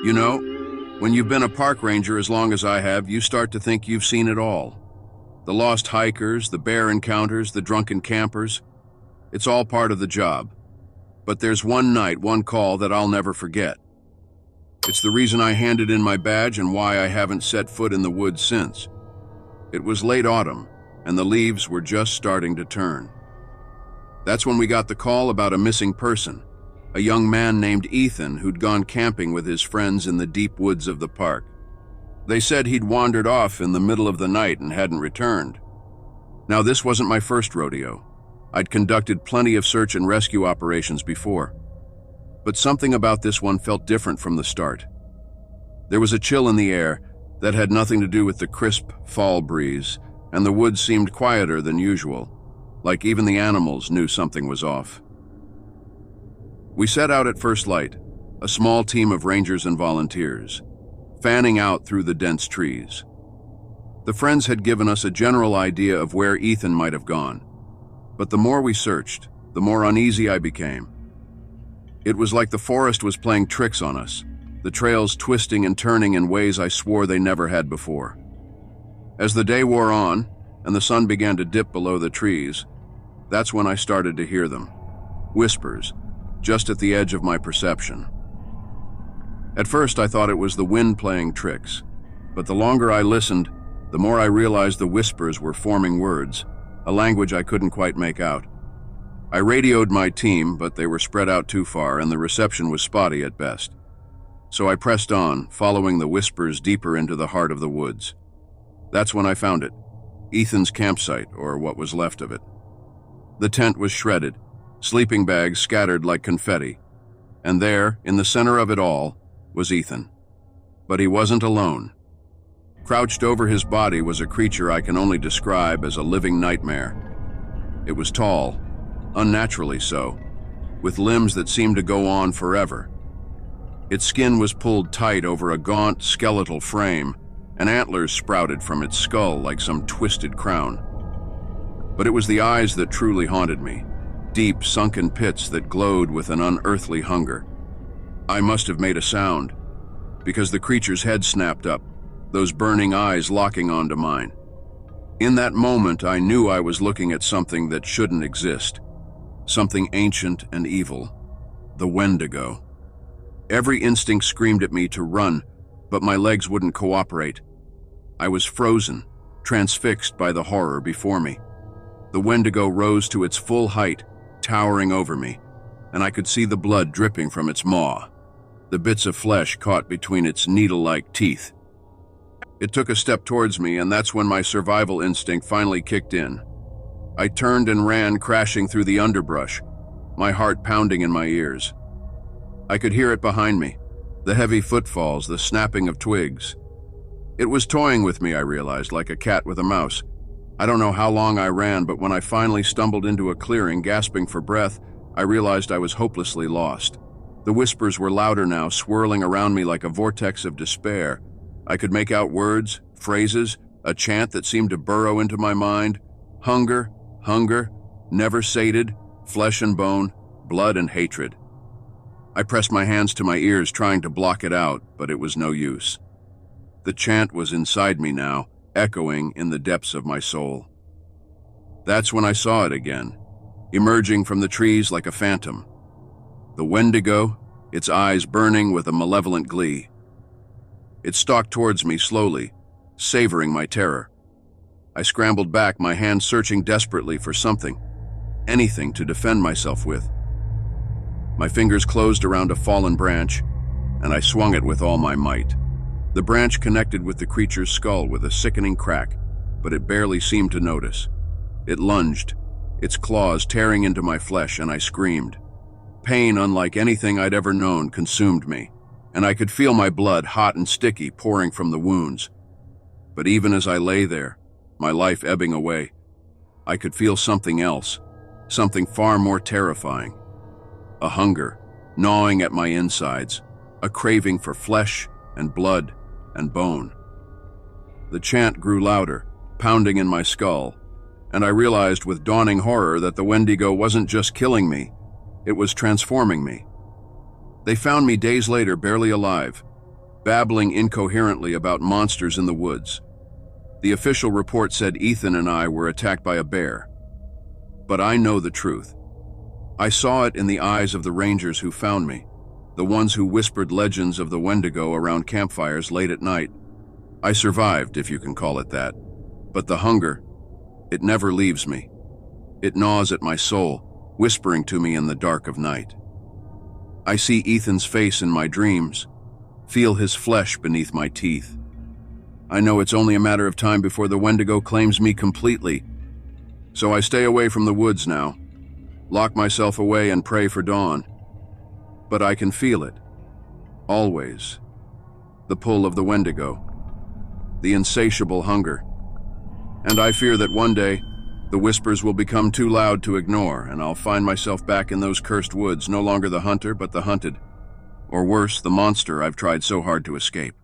You know, when you've been a park ranger as long as I have, you start to think you've seen it all. The lost hikers, the bear encounters, the drunken campers. It's all part of the job. But there's one night, one call that I'll never forget. It's the reason I handed in my badge and why I haven't set foot in the woods since. It was late autumn, and the leaves were just starting to turn. That's when we got the call about a missing person, a young man named Ethan who'd gone camping with his friends in the deep woods of the park. They said he'd wandered off in the middle of the night and hadn't returned. Now, this wasn't my first rodeo. I'd conducted plenty of search and rescue operations before. But something about this one felt different from the start. There was a chill in the air that had nothing to do with the crisp fall breeze, and the woods seemed quieter than usual, like even the animals knew something was off. We set out at first light, a small team of rangers and volunteers, fanning out through the dense trees. The friends had given us a general idea of where Ethan might have gone, but the more we searched, the more uneasy I became. It was like the forest was playing tricks on us, the trails twisting and turning in ways I swore they never had before. As the day wore on, and the sun began to dip below the trees, that's when I started to hear them. Whispers, just at the edge of my perception. At first I thought it was the wind playing tricks, but the longer I listened, the more I realized the whispers were forming words, a language I couldn't quite make out. I radioed my team, but they were spread out too far and the reception was spotty at best. So I pressed on, following the whispers deeper into the heart of the woods. That's when I found it, Ethan's campsite, or what was left of it. The tent was shredded, sleeping bags scattered like confetti, and there, in the center of it all, was Ethan. But he wasn't alone. Crouched over his body was a creature I can only describe as a living nightmare. It was tall, unnaturally so, with limbs that seemed to go on forever. Its skin was pulled tight over a gaunt, skeletal frame, and antlers sprouted from its skull like some twisted crown. But it was the eyes that truly haunted me, deep, sunken pits that glowed with an unearthly hunger. I must have made a sound, because the creature's head snapped up, those burning eyes locking onto mine. In that moment, I knew I was looking at something that shouldn't exist, something ancient and evil, the Wendigo. Every instinct screamed at me to run, but my legs wouldn't cooperate. I was frozen, transfixed by the horror before me. The Wendigo rose to its full height, towering over me, and I could see the blood dripping from its maw, the bits of flesh caught between its needle-like teeth. It took a step towards me, and that's when my survival instinct finally kicked in. I turned and ran, crashing through the underbrush, my heart pounding in my ears. I could hear it behind me, the heavy footfalls, the snapping of twigs. It was toying with me, I realized, like a cat with a mouse. I don't know how long I ran, but when I finally stumbled into a clearing, gasping for breath, I realized I was hopelessly lost. The whispers were louder now, swirling around me like a vortex of despair. I could make out words, phrases, a chant that seemed to burrow into my mind. Hunger, hunger, never sated, flesh and bone, blood and hatred. I pressed my hands to my ears, trying to block it out, but it was no use. The chant was inside me now, echoing in the depths of my soul. That's when I saw it again, emerging from the trees like a phantom. The Wendigo, its eyes burning with a malevolent glee. It stalked towards me slowly, savoring my terror. I scrambled back, my hand searching desperately for something, anything to defend myself with. My fingers closed around a fallen branch, and I swung it with all my might. The branch connected with the creature's skull with a sickening crack, but it barely seemed to notice. It lunged, its claws tearing into my flesh, and I screamed. Pain unlike anything I'd ever known consumed me, and I could feel my blood, hot and sticky, pouring from the wounds. But even as I lay there, my life ebbing away, I could feel something else, something far more terrifying. A hunger, gnawing at my insides, a craving for flesh and blood and bone. The chant grew louder, pounding in my skull, and I realized with dawning horror that the Wendigo wasn't just killing me, it was transforming me. They found me days later, barely alive, babbling incoherently about monsters in the woods. The official report said Ethan and I were attacked by a bear. But I know the truth. I saw it in the eyes of the rangers who found me, the ones who whispered legends of the Wendigo around campfires late at night. I survived, if you can call it that. But the hunger, it never leaves me. It gnaws at my soul, whispering to me in the dark of night. I see Ethan's face in my dreams, feel his flesh beneath my teeth. I know it's only a matter of time before the Wendigo claims me completely. So I stay away from the woods now, lock myself away and pray for dawn. But I can feel it, always. The pull of the Wendigo, the insatiable hunger. And I fear that one day, the whispers will become too loud to ignore, and I'll find myself back in those cursed woods, no longer the hunter, but the hunted. Or worse, the monster I've tried so hard to escape.